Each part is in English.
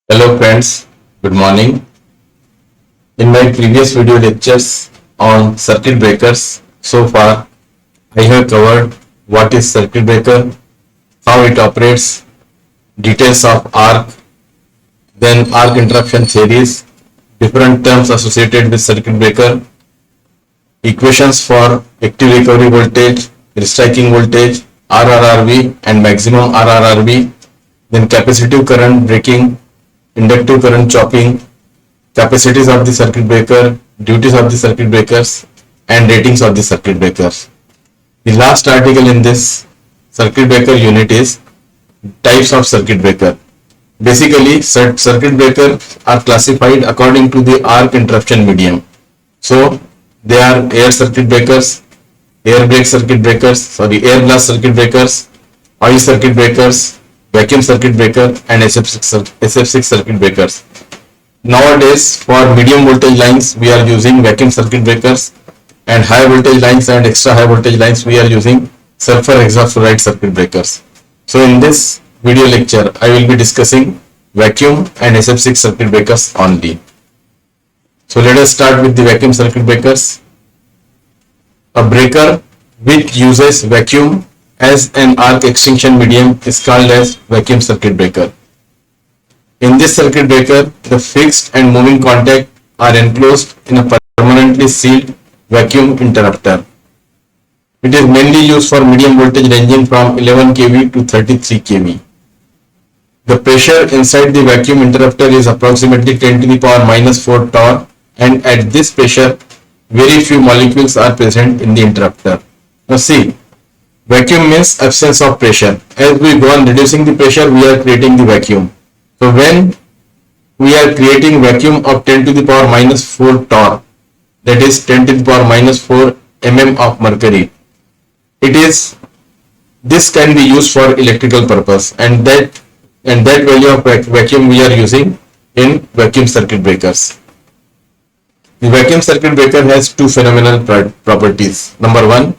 Hello friends, good morning. In my previous video lectures on circuit breakers, so far I have covered what is circuit breaker, how it operates, details of arc, then arc interruption theories, different terms associated with circuit breaker, equations for active recovery voltage, restriking voltage, RRRV and maximum RRRV, then capacitive current breaking, inductive current chopping, capacities of the circuit breaker, duties of the circuit breakers, and ratings of the circuit breakers. The last article in this circuit breaker unit is types of circuit breaker. Basically, circuit breakers are classified according to the arc interruption medium. So, they are air circuit breakers, air brake circuit breakers, air blast circuit breakers, oil circuit breakers, vacuum circuit breaker, and SF6 circuit breakers. Nowadays, for medium voltage lines, we are using vacuum circuit breakers, and high voltage lines and extra high voltage lines, we are using sulfur hexafluoride circuit breakers. So, in this video lecture, I will be discussing vacuum and SF6 circuit breakers only. So, let us start with the vacuum circuit breakers. A breaker which uses vacuum as an arc extinction medium is called as vacuum circuit breaker. In this circuit breaker, the fixed and moving contact are enclosed in a permanently sealed vacuum interrupter. It is mainly used for medium voltage ranging from 11 kV to 33 kV. The pressure inside the vacuum interrupter is approximately 10 to the power minus 4 torr, and at this pressure, very few molecules are present in the interrupter. Now see, vacuum means absence of pressure. As we go on reducing the pressure, we are creating the vacuum. So when we are creating vacuum of 10 to the power minus 4 torr, that is 10 to the power minus 4 mm of mercury, this can be used for electrical purpose, and that value of vacuum we are using in vacuum circuit breakers. The vacuum circuit breaker has two phenomenal properties. Number one,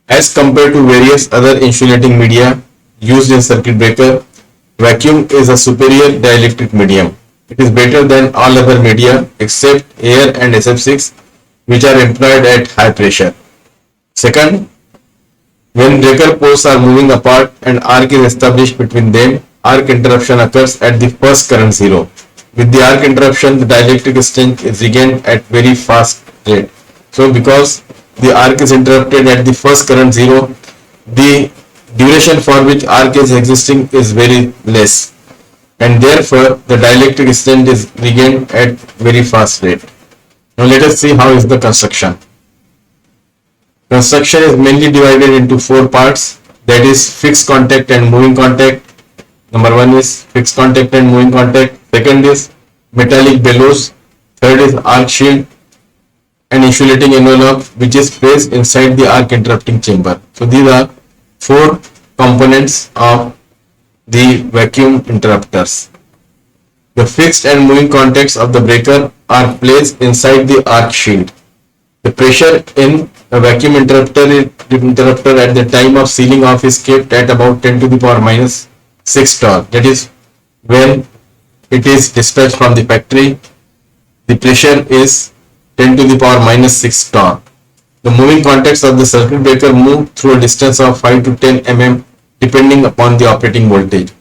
as compared to various other insulating media used in circuit breaker, vacuum is a superior dielectric medium. It is better than all other media except air and SF6, which are employed at high pressure. Second, when breaker poles are moving apart and arc is established between them, arc interruption occurs at the first current zero. With the arc interruption, the dielectric strength is regained at very fast rate. So because the arc is interrupted at the first current zero, the duration for which arc is existing is very less, and therefore the dielectric strength is regained at very fast rate. Now let us see how is the construction. Construction is mainly divided into four parts, that is fixed contact and moving contact. Number one is fixed contact and moving contact. Second is metallic bellows. Third is arc shield and insulating envelope, which is placed inside the arc interrupting chamber. So these are four components of the vacuum interrupters. The fixed and moving contacts of the breaker are placed inside the arc shield. The pressure in a vacuum interrupter at the time of sealing off is kept at about 10 to the power minus 6 torr. That is, when it is dispatched from the factory, the pressure is 10 to the power minus 6 torr. The moving contacts of the circuit breaker move through a distance of 5 to 10 mm depending upon the operating voltage.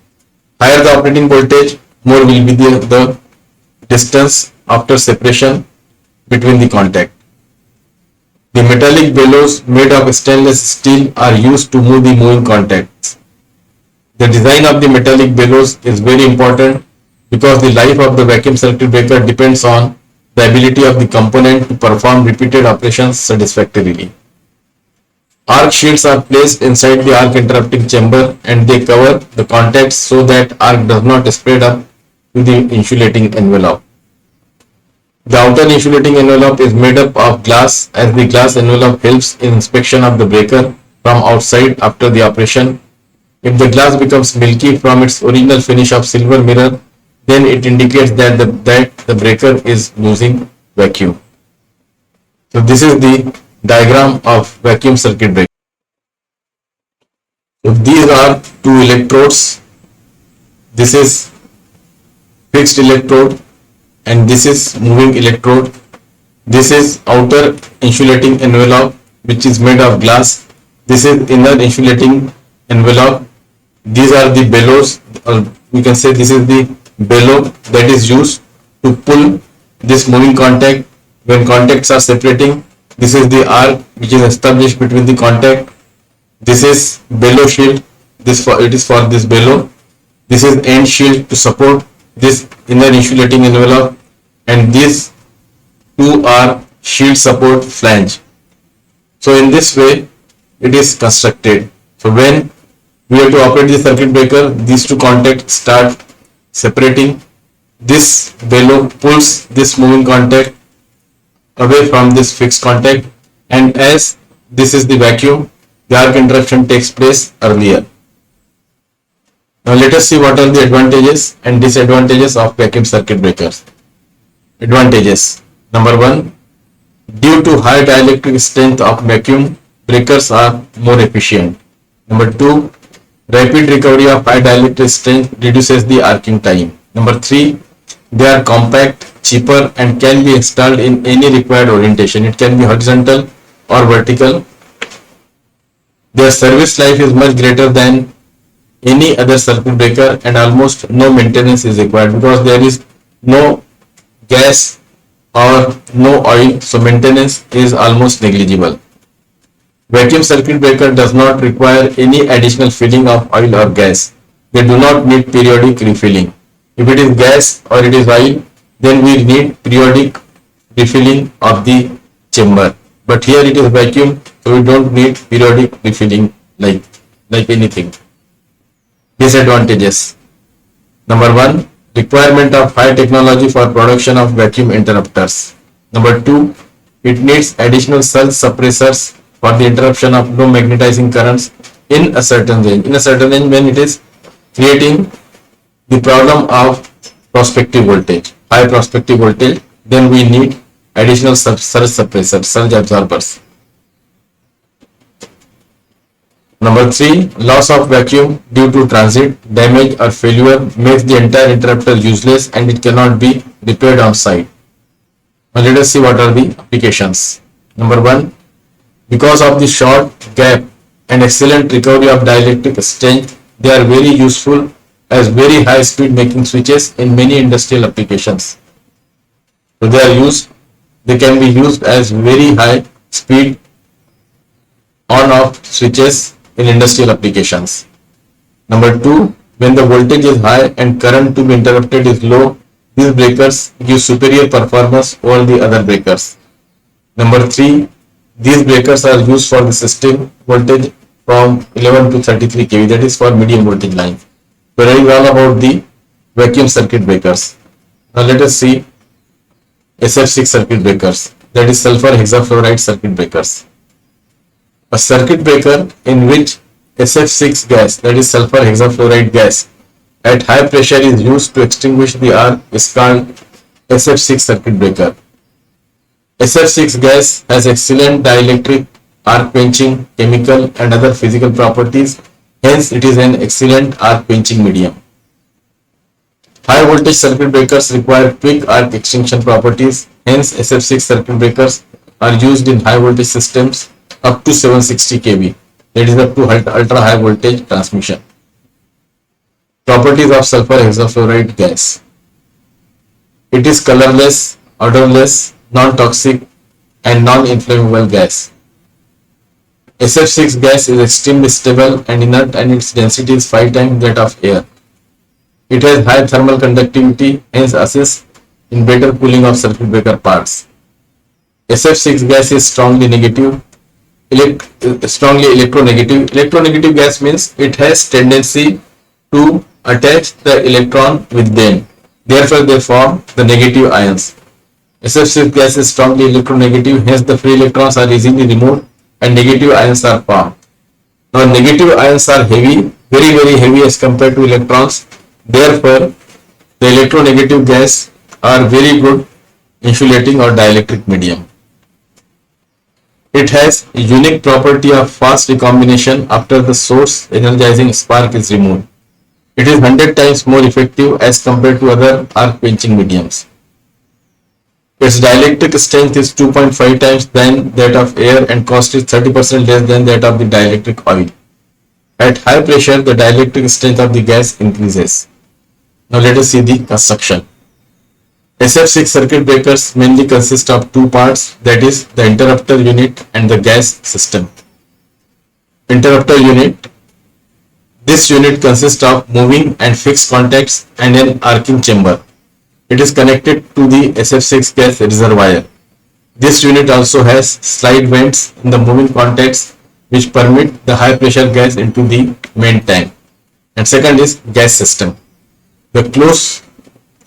Higher the operating voltage, more will be the distance after separation between the contact. The metallic bellows made of stainless steel are used to move the moving contacts. The design of the metallic bellows is very important because the life of the vacuum circuit breaker depends on the ability of the component to perform repeated operations satisfactorily. Arc shields are placed inside the arc interrupting chamber and they cover the contacts so that arc does not spread up to the insulating envelope. The outer insulating envelope is made up of glass, as the glass envelope helps in inspection of the breaker from outside after the operation. If the glass becomes milky from its original finish of silver mirror, then it indicates that the breaker is losing vacuum. So this is the diagram of vacuum circuit breaker. So these are two electrodes. This is fixed electrode, and this is moving electrode. This is outer insulating envelope which is made of glass. This is inner insulating envelope. These are the bellows, or we can say this is the bellow that is used to pull this moving contact. When contacts are separating, this is the arc which is established between the contact. This is bellow shield. It is for this bellow. This is end shield to support this inner insulating envelope, and these two are shield support flange. So in this way it is constructed. So when we have to operate the circuit breaker, these two contacts start separating. This bellow pulls this moving contact away from this fixed contact, and as this is the vacuum, the arc interruption takes place earlier. Now let us see what are the advantages and disadvantages of vacuum circuit breakers. Advantages. Number 1, due to high dielectric strength of vacuum, breakers are more efficient. Number 2, rapid recovery of high dielectric strength reduces the arcing time. Number 3, they are compact, cheaper, and can be installed in any required orientation. It can be horizontal or vertical. Their service life is much greater than any other circuit breaker, and almost no maintenance is required because there is no gas or no oil, so maintenance is almost negligible. Vacuum circuit breaker does not require any additional filling of oil or gas. They do not need periodic refilling. If it is gas or it is oil, then we need periodic refilling of the chamber. But here it is vacuum, so we don't need periodic refilling like anything. Disadvantages. Number 1, requirement of high technology for production of vacuum interrupters. Number 2, it needs additional surge suppressors for the interruption of low magnetizing currents in a certain range. In a certain range, when it is creating the problem of prospective voltage, high prospective voltage, then we need additional surge suppressors, surge absorbers. Number 3, loss of vacuum due to transit, damage or failure makes the entire interrupter useless and it cannot be repaired on site. Now let us see what are the applications. Number 1, because of the short gap and excellent recovery of dielectric strength, they are very useful as very high speed making switches in many industrial applications. So they can be used as very high speed on-off switches in industrial applications. Number 2, when the voltage is high and current to be interrupted is low, these breakers give superior performance over the other breakers. Number 3, these breakers are used for the system voltage from 11 to 33 kV, that is for medium voltage lines. So that is all about the vacuum circuit breakers. Now let us see SF6 circuit breakers, that is sulfur hexafluoride circuit breakers. A circuit breaker in which SF6 gas, that is sulfur hexafluoride gas, at high pressure is used to extinguish the arc is called SF6 circuit breaker. SF6 gas has excellent dielectric, arc quenching, chemical and other physical properties, hence it is an excellent arc quenching medium. High voltage circuit breakers require quick arc extinction properties, hence SF6 circuit breakers are used in high voltage systems up to 760 kV, that is up to ultra high voltage transmission. Properties of sulfur hexafluoride gas. It is colorless, odorless, non-toxic and non-inflammable gas. SF6 gas is extremely stable and inert and its density is 5 times that of air. It has high thermal conductivity, hence assists in better cooling of circuit breaker parts. SF6 gas is strongly negative, strongly electronegative. Electronegative gas means it has tendency to attach the electron with them. Therefore, they form the negative ions. SF6 gas is strongly electronegative, hence the free electrons are easily removed and negative ions are formed. Now, negative ions are heavy, very heavy as compared to electrons. Therefore, the electronegative gas are very good insulating or dielectric medium. It has a unique property of fast recombination after the source energizing spark is removed. It is 100 times more effective as compared to other arc quenching mediums. Its dielectric strength is 2.5 times than that of air and cost is 30% less than that of the dielectric oil. At high pressure, the dielectric strength of the gas increases. Now let us see the construction. SF6 circuit breakers mainly consist of two parts, that is the interrupter unit and the gas system. Interrupter unit. This unit consists of moving and fixed contacts and an arcing chamber. It is connected to the SF6 gas reservoir. This unit also has slide vents in the moving contacts which permit the high pressure gas into the main tank. And second is gas system. The closed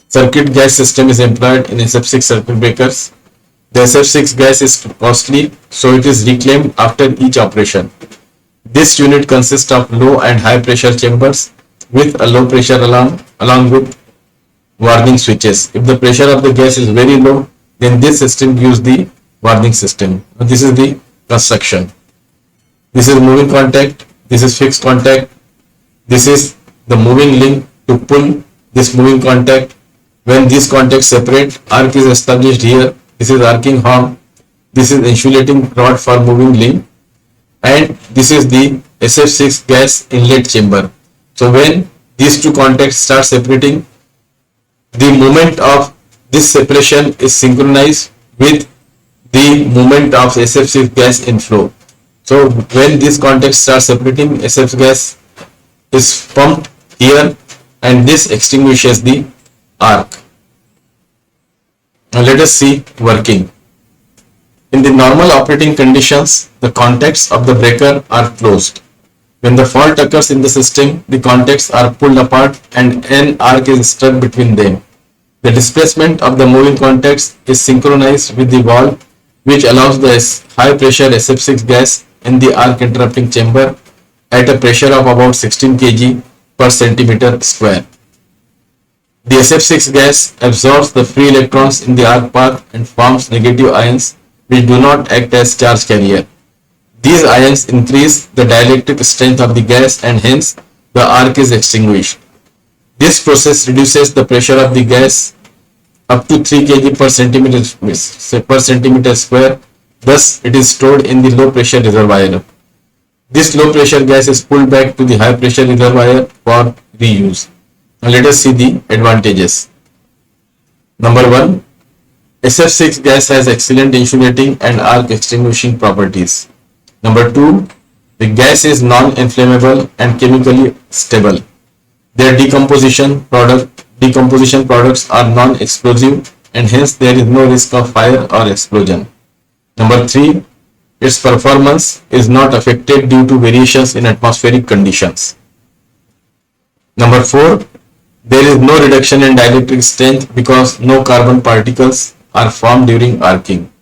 circuit gas system is employed in SF6 circuit breakers. The SF6 gas is costly, so it is reclaimed after each operation. This unit consists of low and high pressure chambers with a low pressure alarm along with warning switches. If the pressure of the gas is very low, then this system gives the warning system. This is the construction. This is moving contact, this is fixed contact, this is the moving link to pull this moving contact. When these contacts separate, arc is established here. This is arcing horn, this is insulating rod for moving link, and this is the SF6 gas inlet chamber. So when these two contacts start separating, the movement of this separation is synchronized with the movement of SF6 gas inflow. So when these contacts start separating, SF gas is pumped here and this extinguishes the arc. Now let us see working. In the normal operating conditions, the contacts of the breaker are closed. When the fault occurs in the system, the contacts are pulled apart and an arc is struck between them. The displacement of the moving contacts is synchronized with the valve which allows the high pressure SF6 gas in the arc interrupting chamber at a pressure of about 16 kg per centimeter square. The SF6 gas absorbs the free electrons in the arc path and forms negative ions which do not act as charge carrier. These ions increase the dielectric strength of the gas and hence the arc is extinguished. This process reduces the pressure of the gas up to 3 kg per centimeter square. Thus, it is stored in the low pressure reservoir. This low pressure gas is pulled back to the high pressure reservoir for reuse. Now, let us see the advantages. Number 1. SF6 gas has excellent insulating and arc extinguishing properties. Number 2. The gas is non-inflammable and chemically stable. Their decomposition products are non-explosive and hence there is no risk of fire or explosion. Number 3. Its performance is not affected due to variations in atmospheric conditions. Number 4. There is no reduction in dielectric strength because no carbon particles are formed during arcing.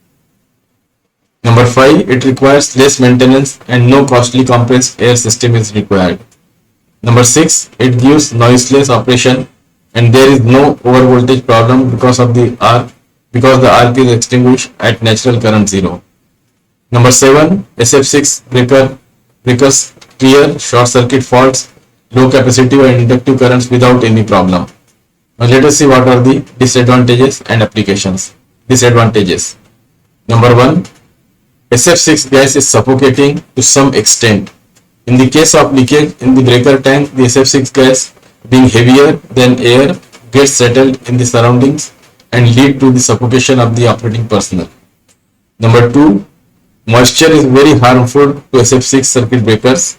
Number 5. It requires less maintenance and no costly compressed air system is required. Number 6. It gives noiseless operation and there is no overvoltage problem because the arc is extinguished at natural current 0. Number 7. SF6 breakers clear short circuit faults, low capacitive and inductive currents without any problem. Now let us see what are the disadvantages and applications. Disadvantages. Number 1. SF6 gas is suffocating to some extent. In the case of leakage in the breaker tank, the SF6 gas being heavier than air gets settled in the surroundings and lead to the suffocation of the operating personnel. Number 2. Moisture is very harmful to SF6 circuit breakers.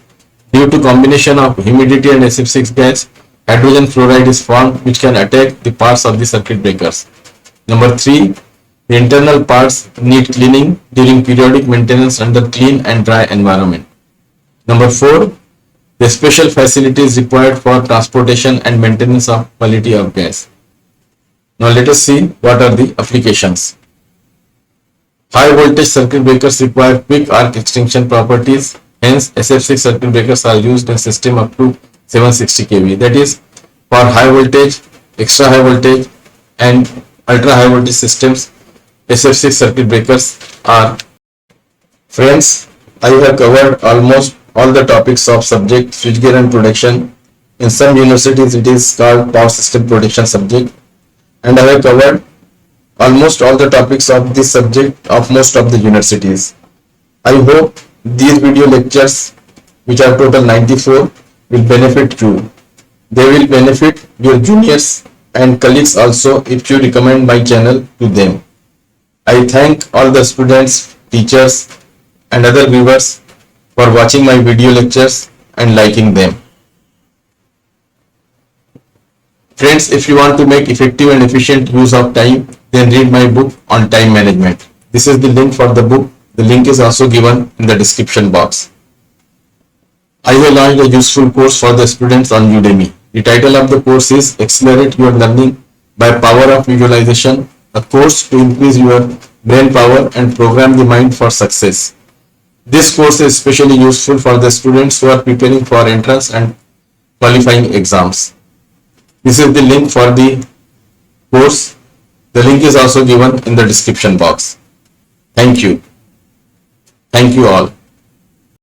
Due to combination of humidity and SF6 gas, hydrogen fluoride is formed which can attack the parts of the circuit breakers. Number 3. The internal parts need cleaning during periodic maintenance under clean and dry environment. Number 4. The special facilities required for transportation and maintenance of quality of gas. Now let us see what are the applications. High voltage circuit breakers require quick arc extinction properties. Hence, SF6 circuit breakers are used in system up to 760 kV. That is, for high voltage, extra high voltage and ultra high voltage systems, SF6 circuit breakers are. Friends, I have covered almost all the topics of subject switchgear and production In some universities it is called power system protection subject, and I have covered almost all the topics of this subject of most of the universities. I hope these video lectures, which are total 94, will benefit you. They will benefit your juniors and colleagues also if you recommend my channel to them. I thank all the students, teachers and other viewers for watching my video lectures and liking them. Friends, if you want to make effective and efficient use of time, then read my book on time management. This is the link for the book. The link is also given in the description box. I have launched a useful course for the students on Udemy. The title of the course is Accelerate Your Learning by Power of Visualization, a course to increase your brain power and program the mind for success. This course is especially useful for the students who are preparing for entrance and qualifying exams. This is the link for the course. The link is also given in the description box. Thank you. Thank you all.